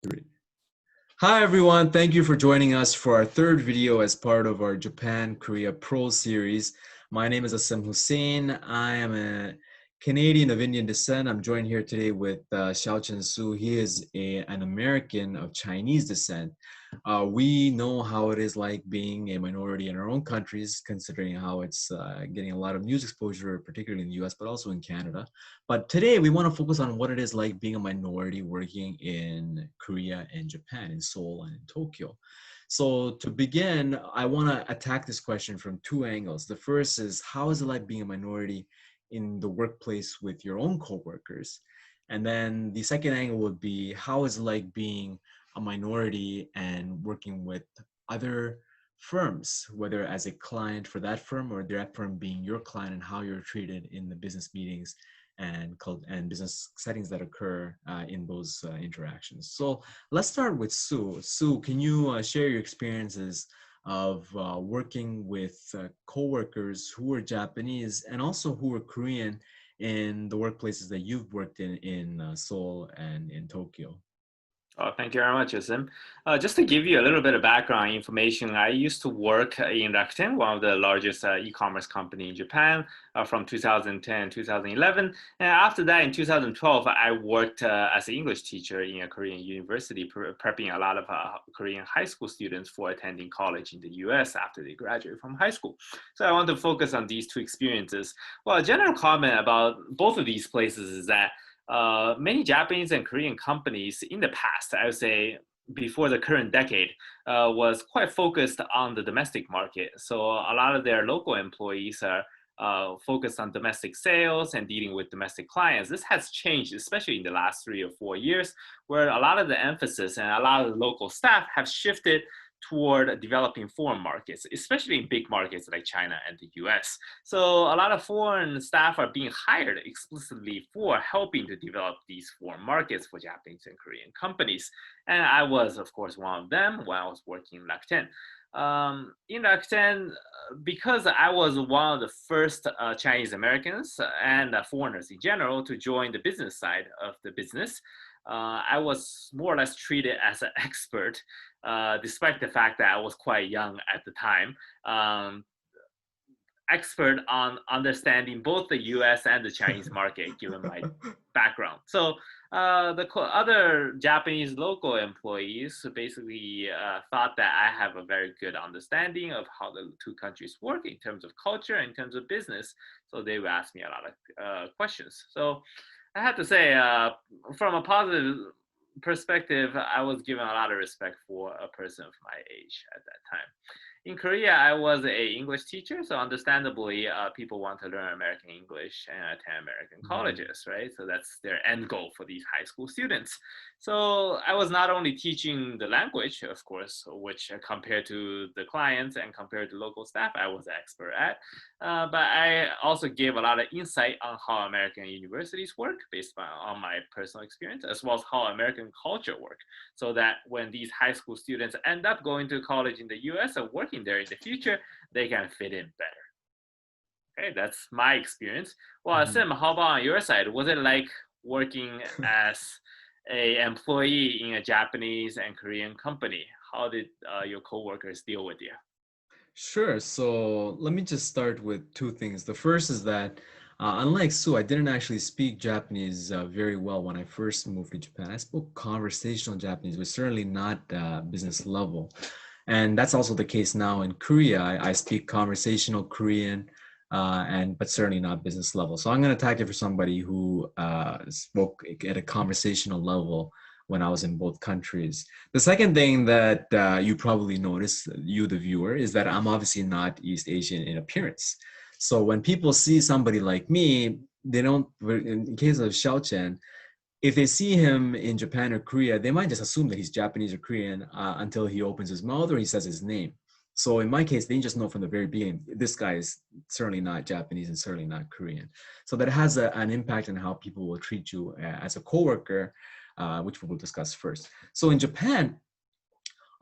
Three. Hi everyone, thank you for joining us for our third video as part of our Japan Korea Pro series. My name is Asim Hussein. I am a Canadian of Indian descent. I'm joined here today with Xiaochen Su. He is an American of Chinese descent. We know how it is like being a minority in our own countries, considering how it's getting a lot of news exposure, particularly in the US, but also in Canada. But today we want to focus on what it is like being a minority working in Korea and Japan, in Seoul and in Tokyo. So to begin, I want to attack this question from two angles. The first is, how is it like being a minority in the workplace with your own coworkers? And then the second angle would be, how is it like being a minority and working with other firms, whether as a client for that firm or that firm being your client, and how you're treated in the business meetings and business settings that occur in those interactions. So let's start with Sue. Sue, can you share your experiences of working with coworkers who are Japanese and also who are Korean in the workplaces that you've worked in Seoul and in Tokyo? Oh, thank you very much, Asim. Just to give you a little bit of background information, I used to work in Rakuten, one of the largest e-commerce company in Japan, from 2010, 2011. And after that, in 2012, I worked as an English teacher in a Korean university, prepping a lot of Korean high school students for attending college in the US after they graduate from high school. So I want to focus on these two experiences. Well, a general comment about both of these places is that many Japanese and Korean companies in the past, I would say before the current decade, was quite focused on the domestic market. So a lot of their local employees are focused on domestic sales and dealing with domestic clients. This has changed, especially in the last 3 or 4 years, where a lot of the emphasis and a lot of the local staff have shifted toward developing foreign markets, especially in big markets like China and the US. So a lot of foreign staff are being hired explicitly for helping to develop these foreign markets for Japanese and Korean companies. And I was, of course, one of them when I was working in Rakuten. In Rakuten, because I was one of the first Chinese Americans and foreigners in general to join the business side of the business, I was more or less treated as an expert, despite the fact that I was quite young at the time. Expert on understanding both the US and the Chinese market, given my background. So the other Japanese local employees basically thought that I have a very good understanding of how the two countries work in terms of culture, in terms of business. So they would ask me a lot of questions. So I have to say, from a positive perspective, I was given a lot of respect for a person of my age at that time. In Korea, I was a English teacher, so understandably, people want to learn American English and attend American Mhm. colleges, right? So that's their end goal for these high school students. So I was not only teaching the language, of course, which compared to the clients and compared to local staff, I was an expert at, but I also gave a lot of insight on how American universities work based on my personal experience, as well as how American culture works, so that when these high school students end up going to college in the US or working there in the future, they can fit in better. Okay, that's my experience. Well, Mhm. Sim, how about on your side? Was it like working as a employee in a Japanese and Korean company? How did your coworkers deal with you? Sure. So let me just start with two things. The first is that, unlike Sue, I didn't actually speak Japanese very well when I first moved to Japan. I spoke conversational Japanese, but certainly not business level. And that's also the case now in Korea. I speak conversational Korean, but certainly not business level. So I'm going to tag it for somebody who spoke at a conversational level when I was in both countries. The second thing that you probably notice, you the viewer, is that I'm obviously not East Asian in appearance. So when people see somebody like me, they don't, in case of Xiaochen, if they see him in Japan or Korea, they might just assume that he's Japanese or Korean until he opens his mouth or he says his name. So in my case, they just know from the very beginning, this guy is certainly not Japanese and certainly not Korean. So that has an impact on how people will treat you as a coworker, which we will discuss first. So in Japan,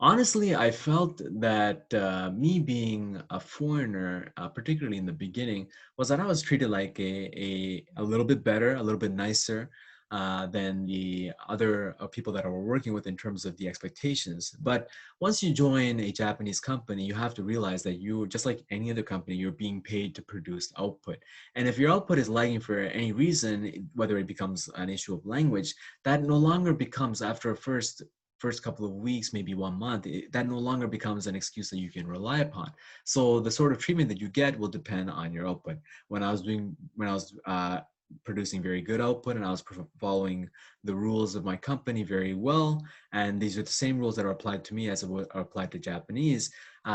honestly, I felt that me being a foreigner, particularly in the beginning, was that I was treated like a little bit better, a little bit nicer. than the other people that we're working with in terms of the expectations. But once you join a Japanese company, you have to realize that you, just like any other company, you're being paid to produce output. And if your output is lagging for any reason, whether it becomes an issue of language, that no longer becomes, after a first couple of weeks, maybe 1 month, that no longer becomes an excuse that you can rely upon. So the sort of treatment that you get will depend on your output. When I was producing very good output and I was following the rules of my company very well, and these are the same rules that are applied to me as are applied to Japanese,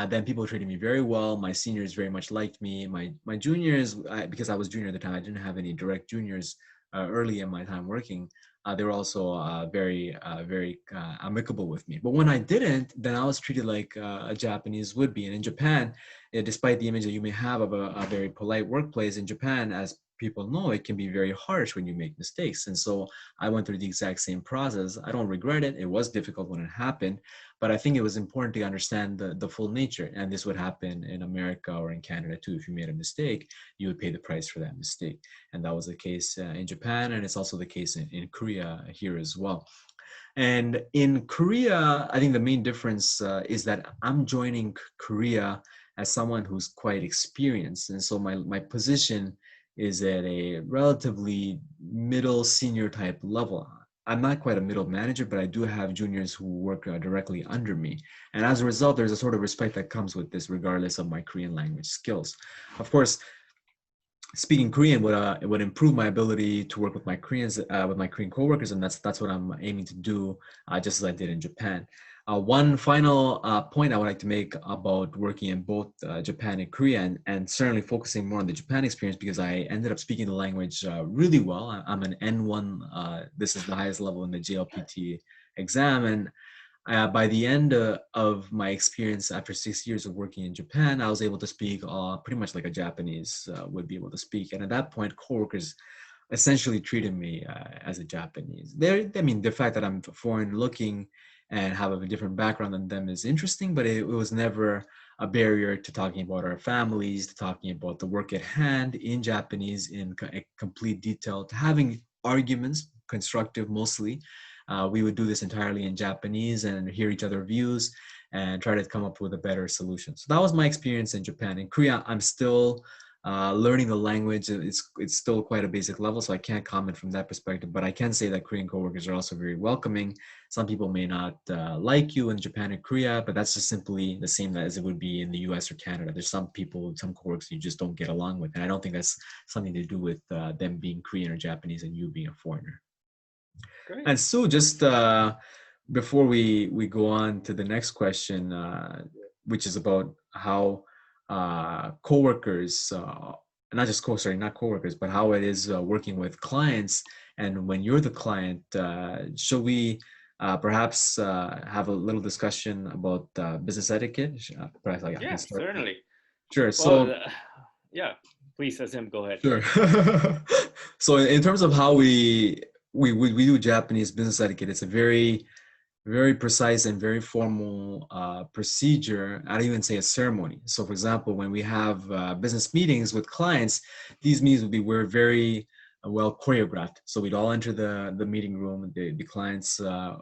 then people treated me very well. My seniors very much liked me. My juniors, because I was junior at the time, I didn't have any direct juniors early in my time working. They were also very amicable with me. But when I didn't, then I was treated like a Japanese would be. And in Japan, despite the image that you may have of a very polite workplace, in Japan, as people know, it can be very harsh when you make mistakes. And so I went through the exact same process. I don't regret it. It was difficult when it happened, but I think it was important to understand the full nature. And this would happen in America or in Canada too. If you made a mistake, you would pay the price for that mistake. And that was the case in Japan, and it's also the case in Korea here as well. And in Korea, I think the main difference is that I'm joining Korea as someone who's quite experienced. And so my position is at a relatively middle senior type level. I'm not quite a middle manager, but I do have juniors who work directly under me. And as a result, there's a sort of respect that comes with this, regardless of my Korean language skills. Of course, speaking Korean would improve my ability to work with my Korean coworkers, and that's what I'm aiming to do, just as I did in Japan. One final point I would like to make about working in both Japan and Korea, and certainly focusing more on the Japan experience, because I ended up speaking the language really well. I'm an N1. This is the highest level in the JLPT exam, and by the end of my experience after 6 years of working in Japan, I was able to speak pretty much like a Japanese would be able to speak. And at that point, coworkers essentially treated me as a Japanese. I mean, the fact that I'm foreign looking and have a different background than them is interesting, but it was never a barrier to talking about our families, to talking about the work at hand in Japanese in complete detail, to having arguments, constructive mostly. We would do this entirely in Japanese and hear each other's views and try to come up with a better solution. So that was my experience in Japan. In Korea, I'm still learning the language. It's still quite a basic level, so I can't comment from that perspective. But I can say that Korean coworkers are also very welcoming. Some people may not like you in Japan and Korea, but that's just simply the same as it would be in the U.S. or Canada. There's some people, some coworkers you just don't get along with, and I don't think that's something to do with them being Korean or Japanese and you being a foreigner. Great. And so, just before we go on to the next question, which is about how coworkers, not just not coworkers, but how it is working with clients, and when you're the client, shall we perhaps have a little discussion about business etiquette? Perhaps I can Yeah, start. certainly. Sure. Well, So, yeah, please, Asim, go ahead. sure. So, in terms of how we do Japanese business etiquette, it's a very precise and very formal procedure. I'd even say a ceremony. So, for example, when we have business meetings with clients, these meetings we're very well choreographed. So we'd all enter the meeting room. The clients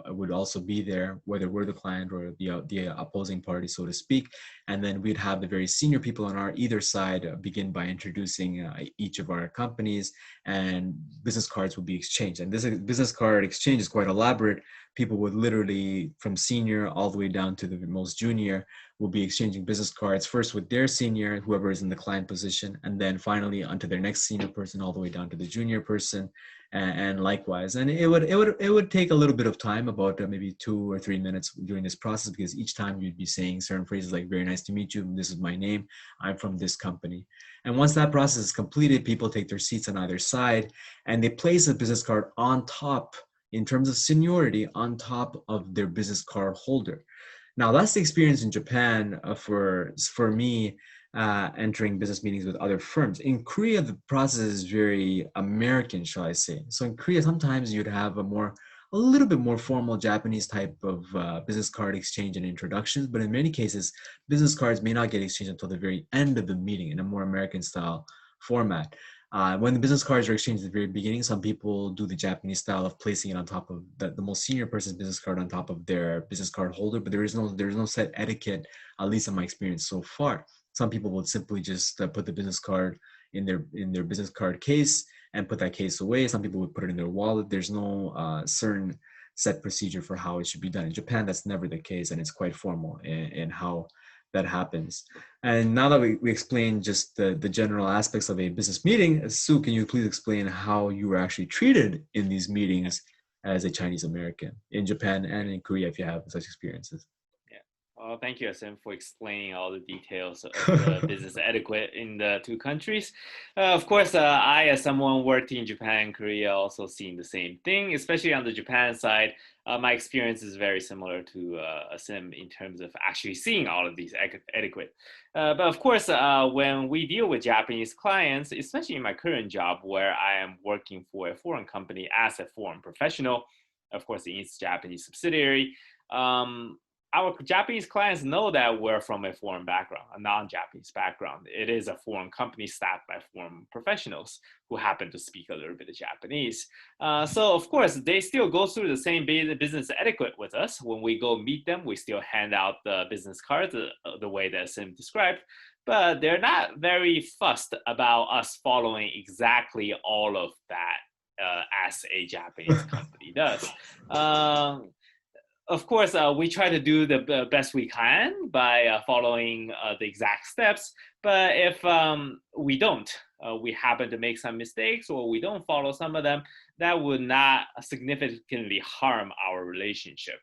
would also be there, whether we're the client or the opposing party, so to speak. And then we'd have the very senior people on our either side begin by introducing each of our companies, and business cards would be exchanged. And this business card exchange is quite elaborate. People would literally, from senior all the way down to the most junior, will be exchanging business cards first with their senior, whoever is in the client position, and then finally onto their next senior person, all the way down to the junior person, and likewise. And it would take a little bit of time, about maybe 2 or 3 minutes during this process, because each time you'd be saying certain phrases like "very nice to meet you," "this is my name," "I'm from this company." And once that process is completed, people take their seats on either side, and they place a business card on top, in terms of seniority, on top of their business card holder. Now, that's the experience in Japan for me entering business meetings with other firms. In Korea, the process is very American, shall I say. So in Korea, sometimes you'd have a little bit more formal Japanese type of business card exchange and introductions, but in many cases, business cards may not get exchanged until the very end of the meeting in a more American style format. When the business cards are exchanged at the very beginning, some people do the Japanese style of placing it on top of the most senior person's business card on top of their business card holder, but there's no set etiquette, at least in my experience so far. Some people would simply just put the business card in their business card case and put that case away. Some people would put it in their wallet. There's no certain set procedure for how it should be done. In Japan, that's never the case, and it's quite formal in how that happens. And now that we explained just the general aspects of a business meeting, Sue, can you please explain how you were actually treated in these meetings as a Chinese American in Japan and in Korea, if you have such experiences? Yeah. Well, thank you, Asim, for explaining all the details of the business etiquette in the two countries. Of course, I, as someone worked in Japan and Korea, also seen the same thing, especially on the Japan side. My experience is very similar to Asim in terms of actually seeing all of these etiquette. But of course, when we deal with Japanese clients, especially in my current job where I am working for a foreign company as a foreign professional, of course, in its Japanese subsidiary, our Japanese clients know that we're from a foreign background, a non-Japanese background. It is a foreign company staffed by foreign professionals who happen to speak a little bit of Japanese. So of course, they still go through the same business etiquette with us. When we go meet them, we still hand out the business cards the way that Sim described, but they're not very fussed about us following exactly all of that as a Japanese company does. Of course, we try to do the best we can by following the exact steps. But if we don't, we happen to make some mistakes or we don't follow some of them, that would not significantly harm our relationship.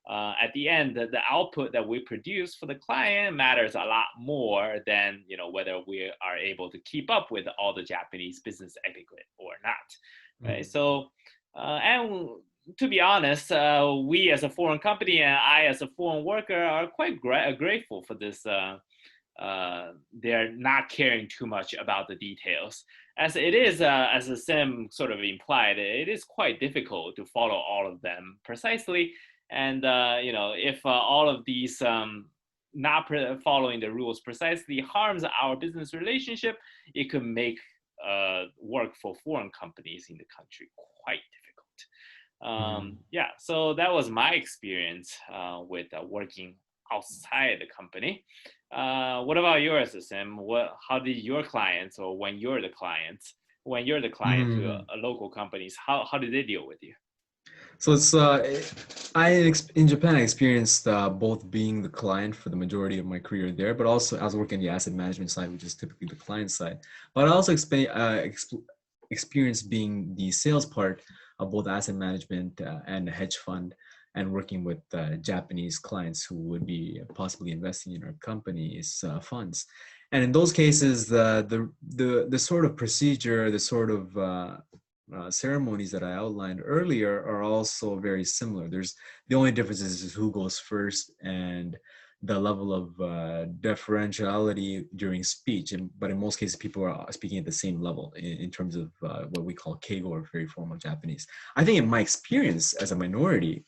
At the end, the output that we produce for the client matters a lot more than whether we are able to keep up with all the Japanese business etiquette or not. Right? So, and to be honest, we as a foreign company and I as a foreign worker are quite grateful for this. They're not caring too much about the details. As it is, as Sim sort of implied, it is quite difficult to follow all of them precisely. And, if all of these not following the rules precisely harms our business relationship, it could make work for foreign companies in the country quite difficult. Yeah, so that was my experience with working outside the company. What about yours, Sim? How did your clients, or when you're the client to a local companies, how did they deal with you? So it's in Japan I experienced both being the client for the majority of my career there, but also I was working the asset management side, which is typically the client side. But I also experienced being the sales part of both asset management and a hedge fund, and working with Japanese clients who would be possibly investing in our company's funds. And in those cases, the sort of procedure, the sort of ceremonies that I outlined earlier are also very similar. There's the only difference is who goes first and the level of deferentiality during speech. But in most cases, people are speaking at the same level in terms of what we call keigo, or very formal Japanese. I think in my experience as a minority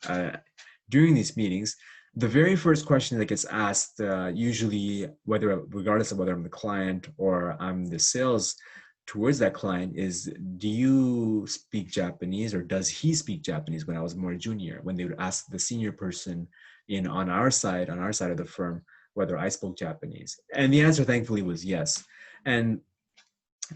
during these meetings, the very first question that gets asked, usually regardless of whether I'm the client or I'm the sales towards that client, is, do you speak Japanese, or does he speak Japanese? When I was more junior, when they would ask the senior person on our side of the firm, whether I spoke Japanese, and the answer thankfully was yes. And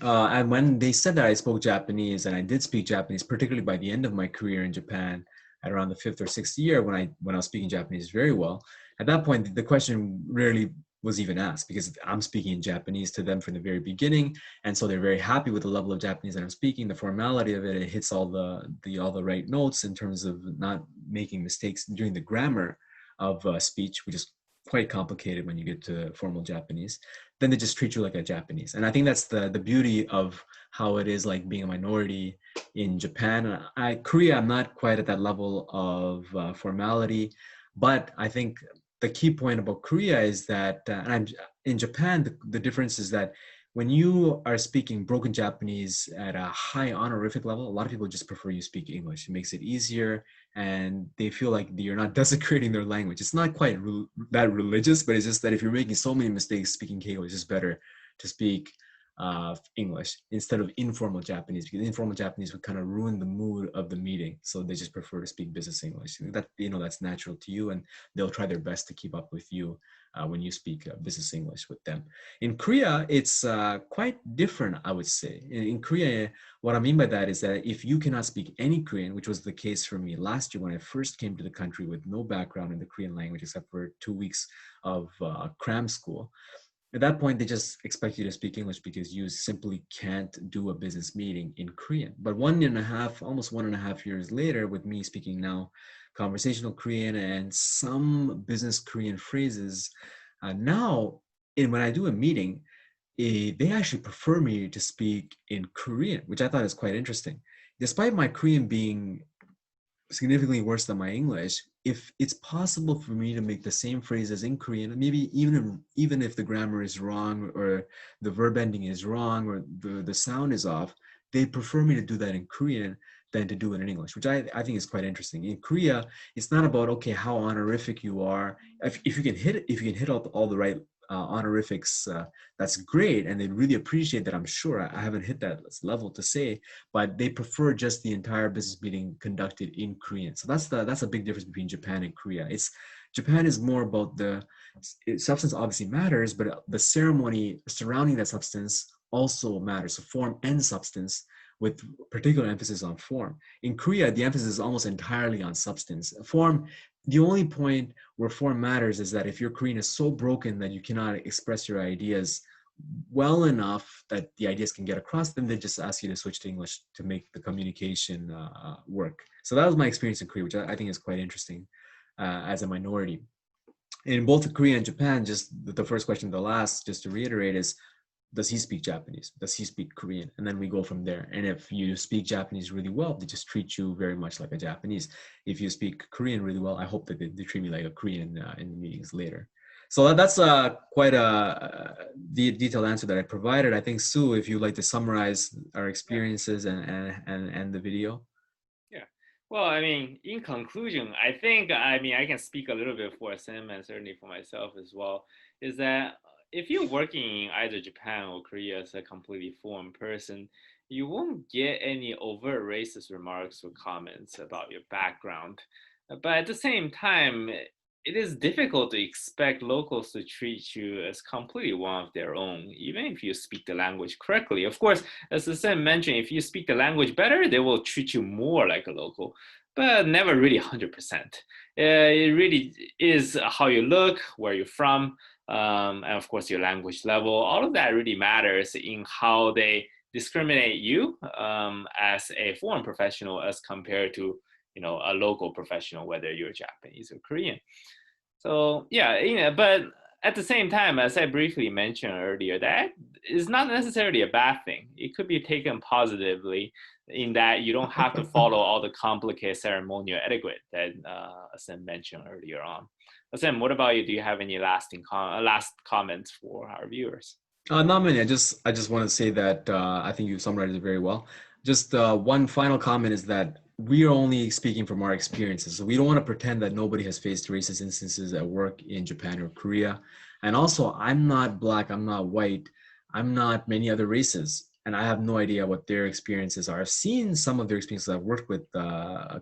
when they said that I spoke Japanese, and I did speak Japanese, particularly by the end of my career in Japan, at around the 5th or 6th year, when I was speaking Japanese very well, at that point the question rarely was even asked, because I'm speaking in Japanese to them from the very beginning, and so they're very happy with the level of Japanese that I'm speaking. The formality of it hits all the right notes in terms of not making mistakes during the grammar of speech, which is quite complicated when you get to formal Japanese. Then they just treat you like a Japanese, and I think that's the beauty of how it is like being a minority in Japan. Korea, I'm not quite at that level of formality, but I think the key point about Korea is that, and I'm in Japan, the difference is that when you are speaking broken Japanese at a high honorific level, a lot of people just prefer you speak English. It makes it easier, and they feel like you're not desecrating their language. It's not quite that religious, but it's just that if you're making so many mistakes speaking Keigo, it's just better to speak English instead of informal Japanese, because informal Japanese would kind of ruin the mood of the meeting. So they just prefer to speak business English. That, that's natural to you, and they'll try their best to keep up with you when you speak business English with them. In Korea, it's quite different, I would say. In Korea, what I mean by that is that if you cannot speak any Korean, which was the case for me last year when I first came to the country with no background in the Korean language except for 2 weeks of cram school, at that point, they just expect you to speak English because you simply can't do a business meeting in Korean. But 1.5, almost 1.5 years later, with me speaking now conversational Korean and some business Korean phrases, now when I do a meeting, they actually prefer me to speak in Korean, which I thought is quite interesting. Despite my Korean being significantly worse than my English, if it's possible for me to make the same phrases in Korean, maybe even if the grammar is wrong or the verb ending is wrong or the sound is off, they prefer me to do that in Korean than to do it in English, which I think is quite interesting. In Korea, it's not about, okay, how honorific you are. If you can hit all the right honorifics, that's great, and they really appreciate that. I'm sure I haven't hit that level to say, but they prefer just the entire business meeting conducted in Korean. So that's a big difference between Japan and Korea. Japan is more about the substance obviously matters, but the ceremony surrounding that substance also matters. So form and substance, with particular emphasis on form. In Korea, the emphasis is almost entirely on substance. Form, the only point where form matters is that if your Korean is so broken that you cannot express your ideas well enough that the ideas can get across, then they just ask you to switch to English to make the communication work. So that was my experience in Korea, which I think is quite interesting as a minority. In both Korea and Japan, just the first question, the last, just to reiterate, is, does he speak Japanese? Does he speak Korean? And then we go from there. And if you speak Japanese really well, they just treat you very much like a Japanese. If you speak Korean really well, I hope that they treat me like a Korean in the meetings later. So that's quite a detailed answer that I provided. I think, Sue, if you'd like to summarize our experiences and the video. Yeah. Well, I mean, in conclusion, I can speak a little bit for Sim and certainly for myself as well, is that if you're working in either Japan or Korea as a completely foreign person, you won't get any overt racist remarks or comments about your background. But at the same time, it is difficult to expect locals to treat you as completely one of their own, even if you speak the language correctly. Of course, as Sam mentioned, if you speak the language better, they will treat you more like a local, but never really 100%. It really is how you look, where you're from, and of course your language level. All of that really matters in how they discriminate you as a foreign professional as compared to a local professional, whether you're Japanese or Korean. So yeah, but at the same time, as I briefly mentioned earlier, that is not necessarily a bad thing. It could be taken positively in that you don't have to follow all the complicated ceremonial etiquette that Asim mentioned earlier on. Asim, what about you? Do you have any last comments for our viewers? Not many. I just want to say that I think you summarized it very well. Just one final comment is that we are only speaking from our experiences. So we don't want to pretend that nobody has faced racist instances at work in Japan or Korea. And also, I'm not Black, I'm not white, I'm not many other races. And I have no idea what their experiences are. I've seen some of their experiences. I've worked with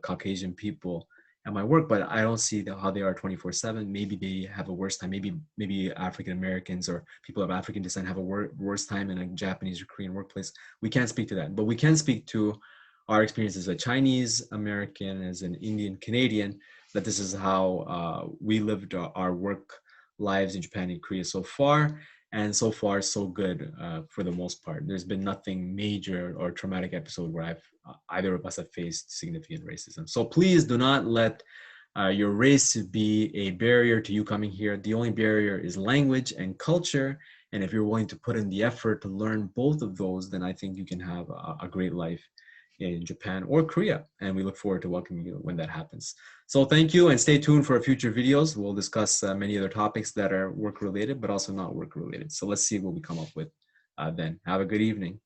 Caucasian people at my work, but I don't see how they are 24/7. Maybe they have a worse time. Maybe African Americans or people of African descent have a worse time in a Japanese or Korean workplace. We can't speak to that, but we can speak to our experience as a Chinese American, as an Indian Canadian, that this is how we lived our work lives in Japan and Korea so far. And so far, so good for the most part. There's been nothing major or traumatic episode where either of us have faced significant racism. So please do not let your race be a barrier to you coming here. The only barrier is language and culture. And if you're willing to put in the effort to learn both of those, then I think you can have a great life in Japan or Korea. And we look forward to welcoming you when that happens. So thank you, and stay tuned for future videos. We'll discuss many other topics that are work related, but also not work related. So let's see what we come up with then. Have a good evening.